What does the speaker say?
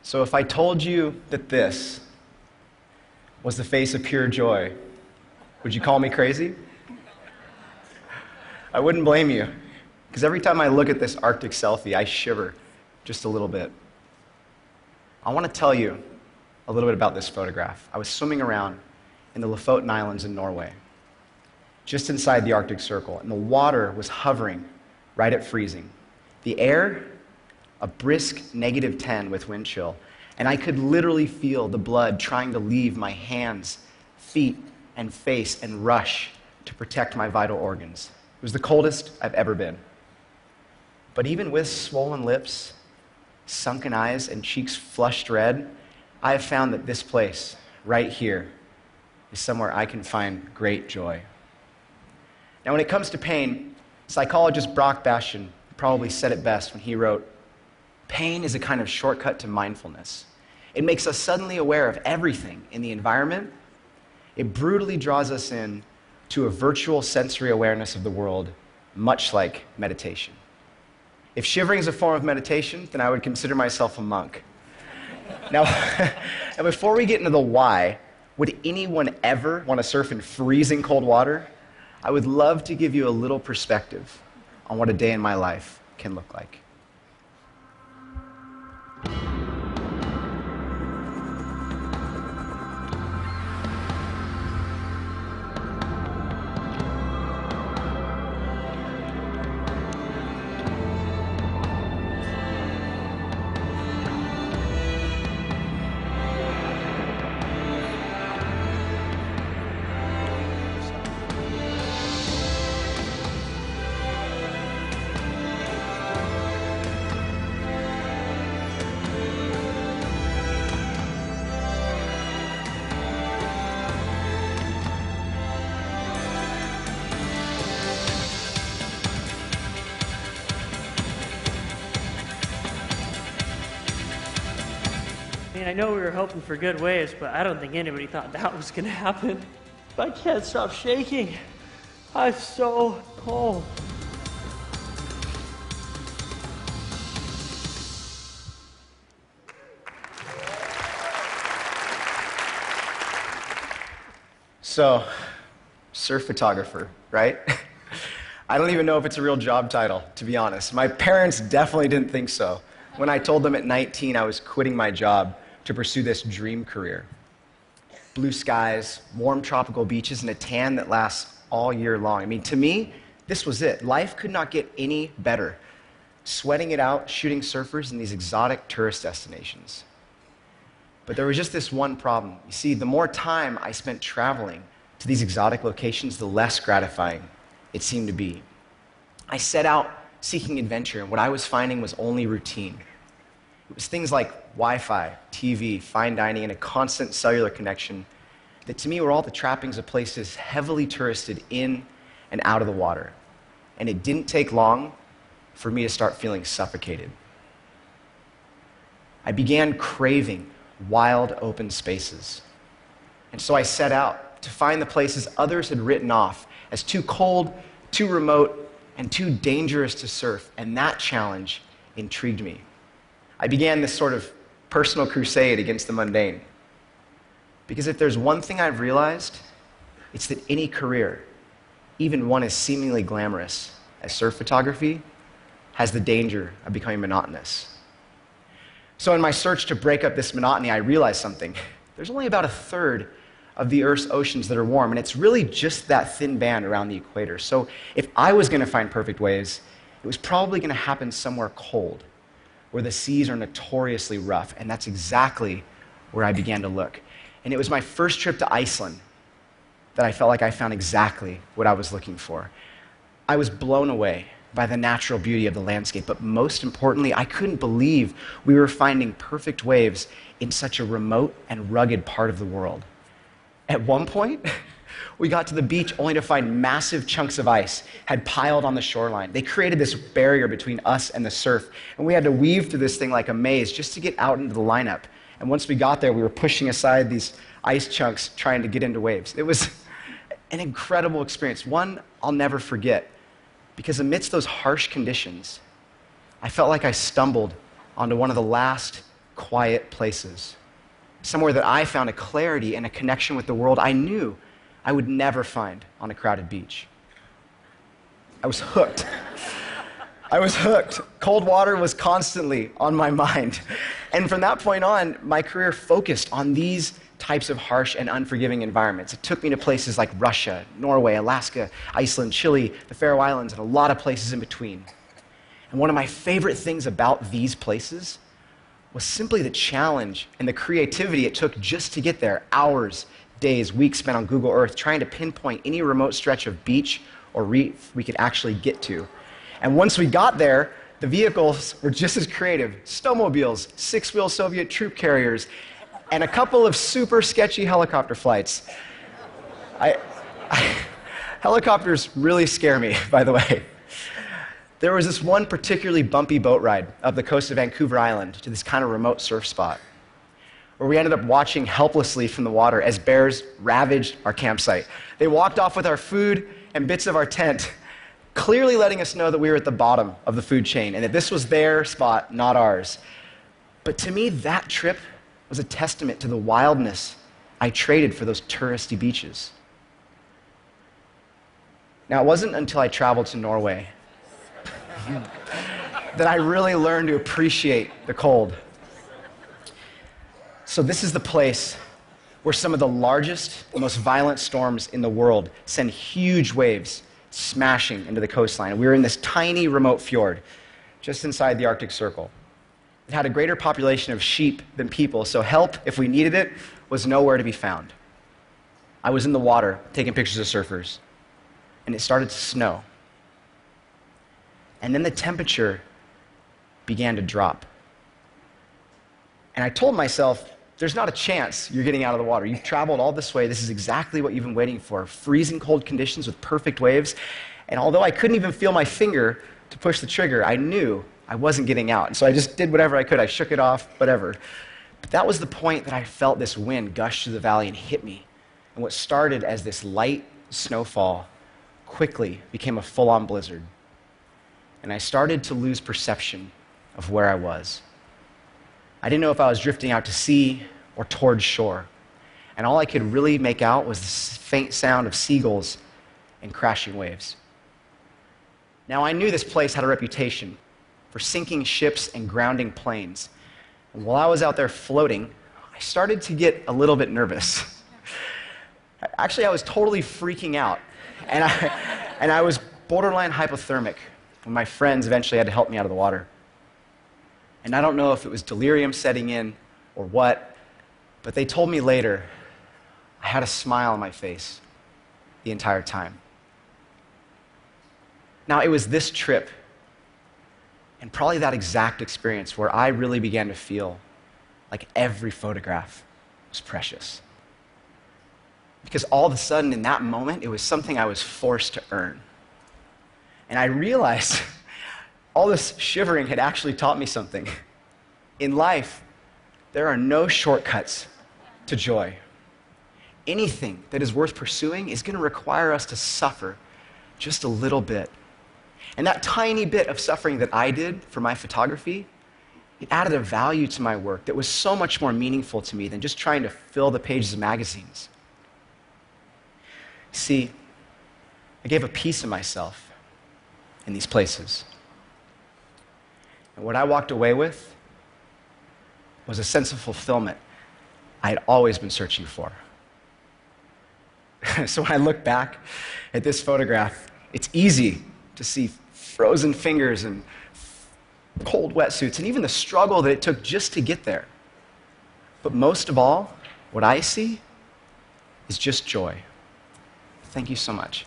So if I told you that this was the face of pure joy, would you call me crazy? I wouldn't blame you, because every time I look at this Arctic selfie, I shiver just a little bit. I want to tell you a little bit about this photograph. I was swimming around in the Lofoten Islands in Norway, just inside the Arctic Circle, and the water was hovering right at freezing. The air, a brisk -10 with wind chill, and I could literally feel the blood trying to leave my hands, feet, and face and rush to protect my vital organs. It was the coldest I've ever been. But even with swollen lips, sunken eyes, and cheeks flushed red, I have found that this place, right here, is somewhere I can find great joy. Now, when it comes to pain, psychologist Brock Bastian probably said it best when he wrote, "Pain is a kind of shortcut to mindfulness. It makes us suddenly aware of everything in the environment. It brutally draws us in to a virtual sensory awareness of the world, much like meditation." If shivering is a form of meditation, then I would consider myself a monk. Now, and before we get into the why, would anyone ever want to surf in freezing cold water? I would love to give you a little perspective on what a day in my life can look like. I know we were hoping for good waves, but I don't think anybody thought that was going to happen. I can't stop shaking. I'm so cold. So, surf photographer, right? I don't even know if it's a real job title, to be honest. My parents definitely didn't think so when I told them at 19 I was quitting my job to pursue this dream career. Blue skies, warm tropical beaches, and a tan that lasts all year long. I mean, to me, this was it. Life could not get any better. Sweating it out, shooting surfers in these exotic tourist destinations. But there was just this one problem. You see, the more time I spent traveling to these exotic locations, the less gratifying it seemed to be. I set out seeking adventure, and what I was finding was only routine. It was things like Wi-Fi, TV, fine dining, and a constant cellular connection that to me were all the trappings of places heavily touristed in and out of the water. And it didn't take long for me to start feeling suffocated. I began craving wild, open spaces. And so I set out to find the places others had written off as too cold, too remote, and too dangerous to surf, and that challenge intrigued me. I began this sort of personal crusade against the mundane. Because if there's one thing I've realized, it's that any career, even one as seemingly glamorous as surf photography, has the danger of becoming monotonous. So in my search to break up this monotony, I realized something. There's only about 1/3 of the Earth's oceans that are warm, and it's really just that thin band around the equator. So if I was going to find perfect waves, it was probably going to happen somewhere cold, where the seas are notoriously rough, and that's exactly where I began to look. And it was my first trip to Iceland that I felt like I found exactly what I was looking for. I was blown away by the natural beauty of the landscape, but most importantly, I couldn't believe we were finding perfect waves in such a remote and rugged part of the world. At one point, we got to the beach only to find massive chunks of ice had piled on the shoreline. They created this barrier between us and the surf, and we had to weave through this thing like a maze just to get out into the lineup. And once we got there, we were pushing aside these ice chunks trying to get into waves. It was an incredible experience, one I'll never forget, because amidst those harsh conditions, I felt like I stumbled onto one of the last quiet places. Somewhere that I found a clarity and a connection with the world I knew I would never find on a crowded beach. I was hooked. I was hooked. Cold water was constantly on my mind. And from that point on, my career focused on these types of harsh and unforgiving environments. It took me to places like Russia, Norway, Alaska, Iceland, Chile, the Faroe Islands, and a lot of places in between. And one of my favorite things about these places was simply the challenge and the creativity it took just to get there. Hours, days, weeks spent on Google Earth trying to pinpoint any remote stretch of beach or reef we could actually get to. And once we got there, the vehicles were just as creative. Snowmobiles, six-wheel Soviet troop carriers, and a couple of super sketchy helicopter flights. Helicopters really scare me, by the way. There was this one particularly bumpy boat ride up the coast of Vancouver Island to this kind of remote surf spot, where we ended up watching helplessly from the water as bears ravaged our campsite. They walked off with our food and bits of our tent, clearly letting us know that we were at the bottom of the food chain and that this was their spot, not ours. But to me, that trip was a testament to the wildness I traded for those touristy beaches. Now, it wasn't until I traveled to Norway that I really learned to appreciate the cold. So this is the place where some of the largest, most violent storms in the world send huge waves smashing into the coastline. We were in this tiny remote fjord just inside the Arctic Circle. It had a greater population of sheep than people, so help, if we needed it, was nowhere to be found. I was in the water taking pictures of surfers, and it started to snow. And then the temperature began to drop. And I told myself, there's not a chance you're getting out of the water. You've traveled all this way. This is exactly what you've been waiting for. Freezing cold conditions with perfect waves. And although I couldn't even feel my finger to push the trigger, I knew I wasn't getting out. And so I just did whatever I could. I shook it off, whatever. But that was the point that I felt this wind gush through the valley and hit me. And what started as this light snowfall quickly became a full-on blizzard. And I started to lose perception of where I was. I didn't know if I was drifting out to sea or towards shore. And all I could really make out was the faint sound of seagulls and crashing waves. Now, I knew this place had a reputation for sinking ships and grounding planes. And while I was out there floating, I started to get a little bit nervous. Actually, I was totally freaking out. And I was borderline hypothermic when my friends eventually had to help me out of the water. And I don't know if it was delirium setting in or what, but they told me later I had a smile on my face the entire time. Now, it was this trip and probably that exact experience where I really began to feel like every photograph was precious. Because all of a sudden, in that moment, it was something I was forced to earn. And I realized all this shivering had actually taught me something. In life, there are no shortcuts to joy. Anything that is worth pursuing is going to require us to suffer just a little bit. And that tiny bit of suffering that I did for my photography, it added a value to my work that was so much more meaningful to me than just trying to fill the pages of magazines. See, I gave a piece of myself in these places. And what I walked away with was a sense of fulfillment I had always been searching for. So when I look back at this photograph, it's easy to see frozen fingers and cold wetsuits and even the struggle that it took just to get there. But most of all, what I see is just joy. Thank you so much.